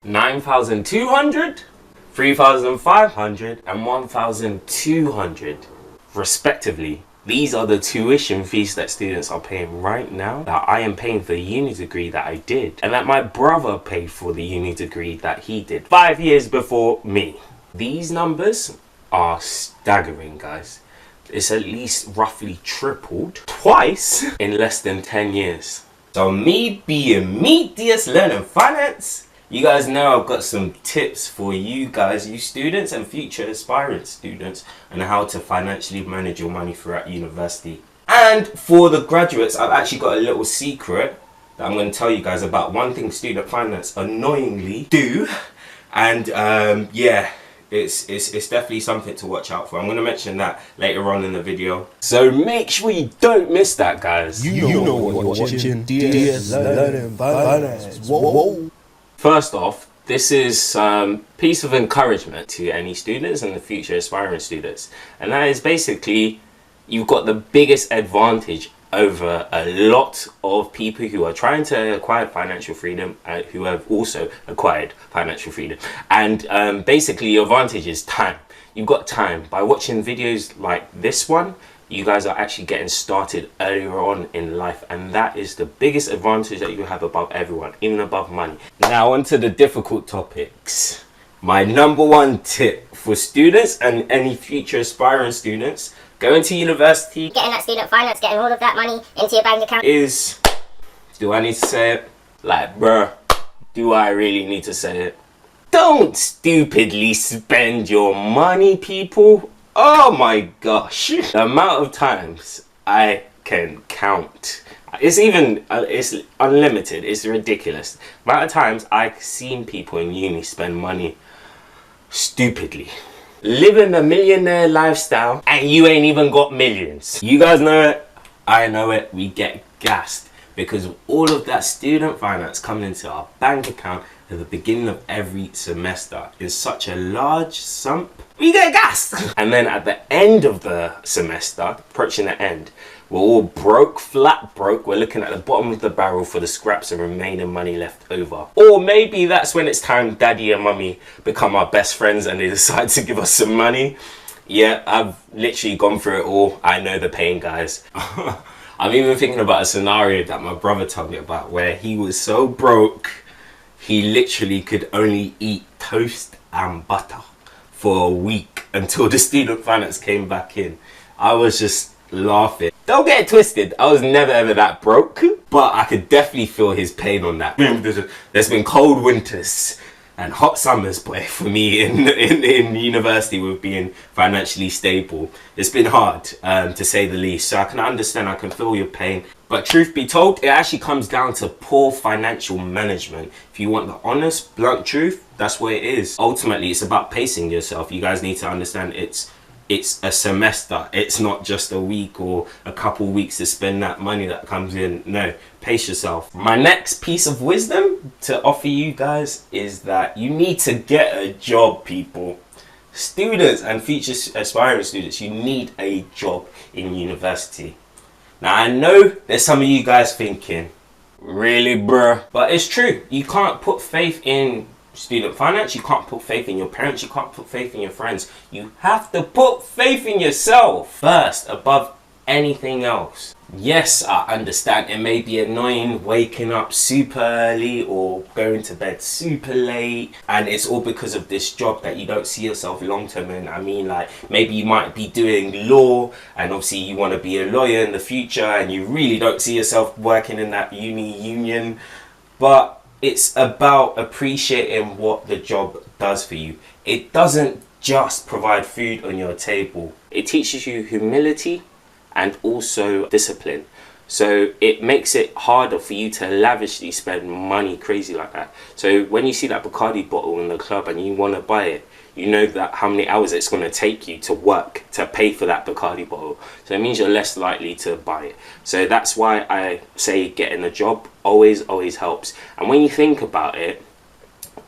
9,200, 3,500 and 1,200 respectively. These are the tuition fees that students are paying right now, that I am paying for the uni degree that I did, and that my brother paid for the uni degree that he did 5 years before me. These numbers are staggering, guys. It's at least roughly tripled twice in less than 10 years. So me being Meatiest learning finance, you guys know I've got some tips for you guys, you students and future aspiring students, on how to financially manage your money throughout university. And for the graduates, I've actually got a little secret that I'm going to tell you guys about. One thing student finance annoyingly do, and yeah, it's definitely something to watch out for. I'm going to mention that later on in the video, so make sure you don't miss that, guys. You know what you're watching. DS Learning Finance. Whoa. First off, this is some piece of encouragement to any students and the future aspiring students, and that is basically, you've got the biggest advantage over a lot of people who are trying to acquire financial freedom and who have also acquired financial freedom. And basically your advantage is time. You've got time. By watching videos like this one, you guys are actually getting started earlier on in life, and that is the biggest advantage that you have above everyone, even above money. Now onto the difficult topics. My number one tip for students and any future aspiring students going to university, getting that student finance, getting all of that money into your bank account, is, do I need to say it? Like, bruh, do I really need to say it? Don't stupidly spend your money, people. Oh my gosh, the amount of times I can count, it's unlimited, it's ridiculous. The amount of times I've seen people in uni spend money stupidly, living a millionaire lifestyle, and you ain't even got millions. You guys know it, I know it, we get gassed because of all of that student finance coming into our bank account at the beginning of every semester is such a large sum. We get gassed. And then at the end of the semester, approaching the end, we're all broke, flat broke. We're looking at the bottom of the barrel for the scraps and remaining money left over. Or maybe that's when it's time daddy and mummy become our best friends and they decide to give us some money. Yeah, I've literally gone through it all. I know the pain, guys. I'm even thinking about a scenario that my brother told me about where he was so broke, he literally could only eat toast and butter for a week until the student finance came back in. I was just laughing. Don't get it twisted, I was never ever that broke, but I could definitely feel his pain on that. There's been cold winters and hot summers, boy, for me in university with being financially stable. It's been hard, to say the least. So I can understand, I can feel your pain. But truth be told, it actually comes down to poor financial management. If you want the honest, blunt truth, that's what it is. Ultimately, it's about pacing yourself. You guys need to understand it's a semester. It's not just a week or a couple weeks to spend that money that comes in. No, pace yourself. My next piece of wisdom to offer you guys is that you need to get a job, people. Students and future aspiring students, you need a job in university. Now I know there's some of you guys thinking, really bruh? But it's true. You can't put faith in student finance, you can't put faith in your parents, you can't put faith in your friends. You have to put faith in yourself first, above anything else. Yes, I understand it may be annoying waking up super early or going to bed super late, and it's all because of this job that you don't see yourself long term in. I mean, like, maybe you might be doing law and obviously you want to be a lawyer in the future and you really don't see yourself working in that union, but it's about appreciating what the job does for you. It doesn't just provide food on your table. It teaches you humility and also discipline. So it makes it harder for you to lavishly spend money crazy like that. So when you see that Bacardi bottle in the club and you want to buy it, you know that how many hours it's going to take you to work to pay for that Bacardi bottle. So it means you're less likely to buy it. So that's why I say getting a job always helps. And when you think about it,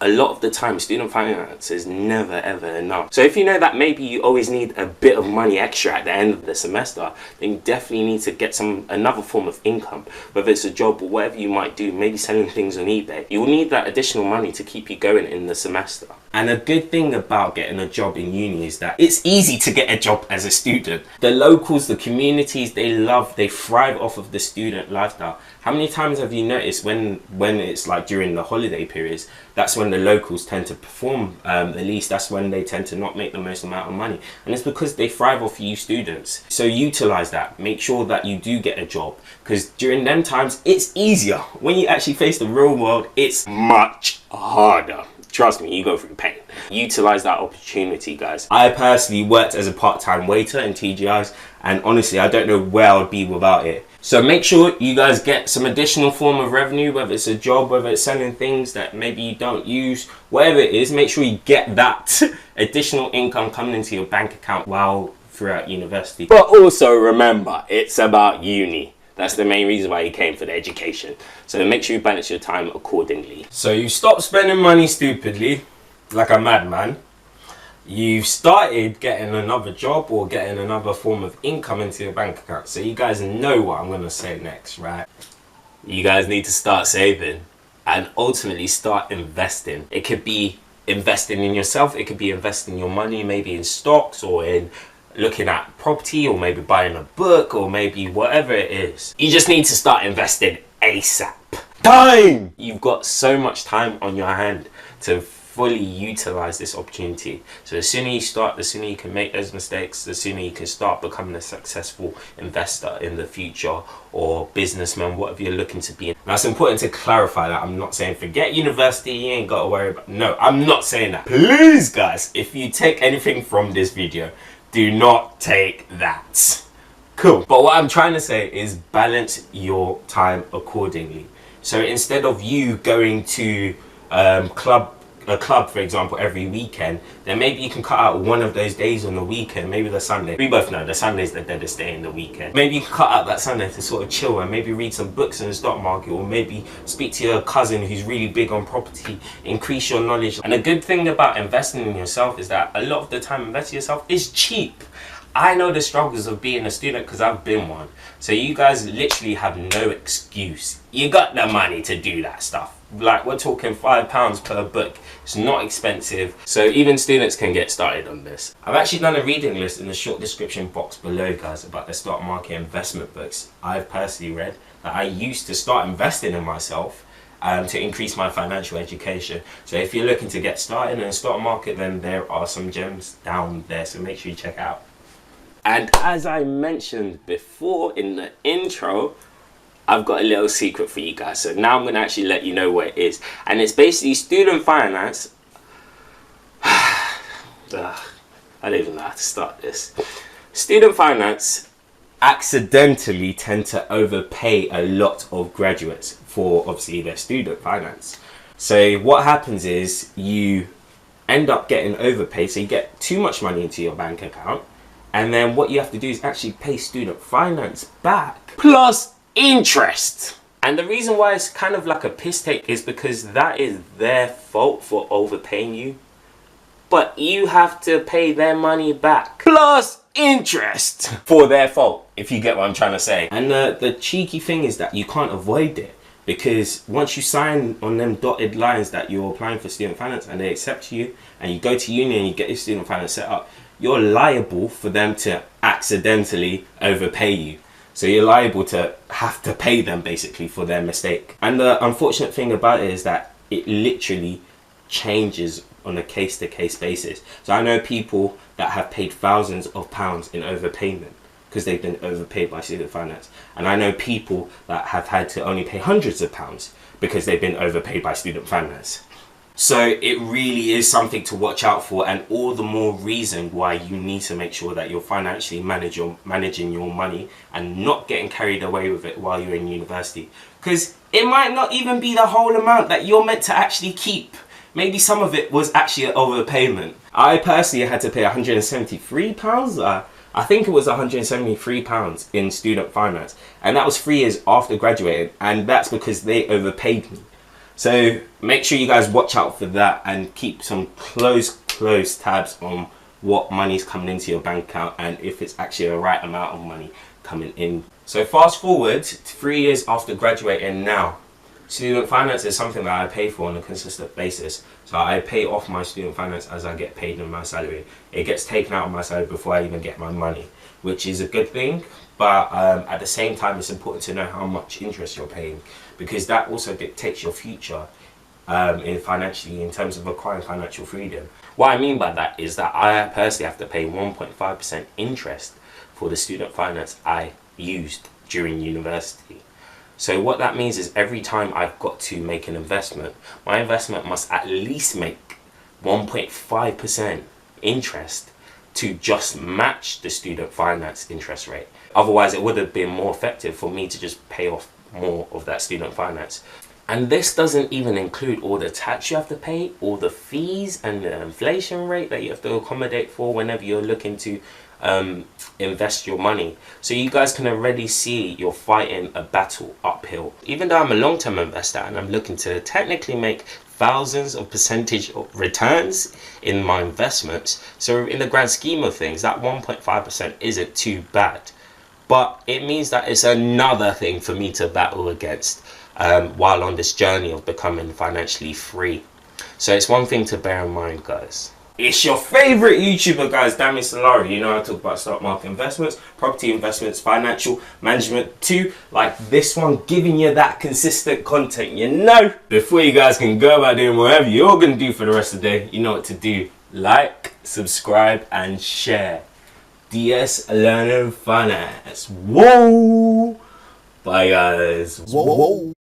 a lot of the time student finance is never ever enough. So if you know that maybe you always need a bit of money extra at the end of the semester, then you definitely need to get another form of income, whether it's a job or whatever you might do, maybe selling things on eBay. You'll need that additional money to keep you going in the semester. And a good thing about getting a job in uni is that it's easy to get a job as a student. The locals, the communities, they thrive off of the student lifestyle. How many times have you noticed when it's like during the holiday periods, that's when the locals tend to perform the least, that's when they tend to not make the most amount of money. And it's because they thrive off you students. So utilize that, make sure that you do get a job, because during them times, it's easier. When you actually face the real world, it's much harder. Trust me, you go through pain. Utilize that opportunity, guys. I personally worked as a part-time waiter in TGI's, and honestly, I don't know where I would be without it. So make sure you guys get some additional form of revenue, whether it's a job, whether it's selling things that maybe you don't use, whatever it is, make sure you get that additional income coming into your bank account while throughout university. But also remember, it's about uni. That's the main reason why you came, for the education. So make sure you balance your time accordingly. So you stop spending money stupidly, like a madman. You've started getting another job or getting another form of income into your bank account. So you guys know what I'm going to say next, right? You guys need to start saving and ultimately start investing. It could be investing in yourself. It could be investing your money maybe in stocks or in looking at property, or maybe buying a book, or maybe whatever it is. You just need to start investing ASAP. Time! You've got so much time on your hand to fully utilize this opportunity. So the sooner you start, the sooner you can make those mistakes, the sooner you can start becoming a successful investor in the future, or businessman, whatever you're looking to be. Now it's important to clarify that I'm not saying forget university, you ain't got to worry about. No, I'm not saying that. Please guys, if you take anything from this video, do not take that. Cool. But what I'm trying to say is balance your time accordingly. So instead of you going to a club, for example, every weekend, then maybe you can cut out one of those days on the weekend, maybe the Sunday. We both know the Sunday's the deadest day in the weekend. Maybe you can cut out that Sunday to sort of chill and maybe read some books in the stock market, or maybe speak to your cousin who's really big on property, increase your knowledge. And a good thing about investing in yourself is that a lot of the time investing in yourself is cheap. I know the struggles of being a student because I've been one. So you guys literally have no excuse. You got the money to do that stuff. Like, we're talking £5 per book. It's not expensive. So even students can get started on this. I've actually done a reading list in the short description box below, guys, about the stock market investment books I've personally read that I used to start investing in myself to increase my financial education. So if you're looking to get started in the stock market, then there are some gems down there. So make sure you check it out. And as I mentioned before in the intro, I've got a little secret for you guys. So now I'm going to actually let you know what it is. And it's basically student finance. I don't even know how to start this. Student finance accidentally tend to overpay a lot of graduates for obviously their student finance. So what happens is you end up getting overpaid. So you get too much money into your bank account. And then what you have to do is actually pay student finance back, plus interest. And the reason why it's kind of like a piss take is because that is their fault for overpaying you. But you have to pay their money back, plus interest, for their fault, if you get what I'm trying to say. And the cheeky thing is that you can't avoid it. Because once you sign on them dotted lines that you're applying for student finance and they accept you, and you go to uni and you get your student finance set up, you're liable for them to accidentally overpay you. So you're liable to have to pay them basically for their mistake. And the unfortunate thing about it is that it literally changes on a case-to-case basis. So I know people that have paid thousands of pounds in overpayment because they've been overpaid by student finance. And I know people that have had to only pay hundreds of pounds because they've been overpaid by student finance. So it really is something to watch out for, and all the more reason why you need to make sure that you're financially managing your money and not getting carried away with it while you're in university. Because it might not even be the whole amount that you're meant to actually keep. Maybe some of it was actually an overpayment. I personally had to pay £173. I think it was £173 in student finance. And that was 3 years after graduating. And that's because they overpaid me. So make sure you guys watch out for that and keep some close tabs on what money's coming into your bank account and if it's actually the right amount of money coming in. So fast forward 3 years after graduating now, student finance is something that I pay for on a consistent basis. So I pay off my student finance as I get paid in my salary. It gets taken out of my salary before I even get my money, which is a good thing. But at the same time, it's important to know how much interest you're paying, because that also dictates your future in terms of acquiring financial freedom. What I mean by that is that I personally have to pay 1.5% interest for the student finance I used during university. So what that means is every time I've got to make an investment, my investment must at least make 1.5% interest to just match the student finance interest rate. Otherwise, it would have been more effective for me to just pay off more of that student finance. And this doesn't even include all the tax you have to pay, all the fees and the inflation rate that you have to accommodate for whenever you're looking to invest your money. So you guys can already see you're fighting a battle uphill. Even though I'm a long-term investor and I'm looking to technically make thousands of percentage of returns in my investments, so in the grand scheme of things, that 1.5% isn't too bad. But it means that it's another thing for me to battle against while on this journey of becoming financially free. So it's one thing to bear in mind, guys. It's your favorite YouTuber, guys, Dami Solari. You know I talk about stock market investments, property investments, financial management too, like this one, giving you that consistent content, you know. Before you guys can go about doing whatever you're going to do for the rest of the day, you know what to do. Like, subscribe and share. DS Learning Finance. Whoa! Bye, guys. Whoa.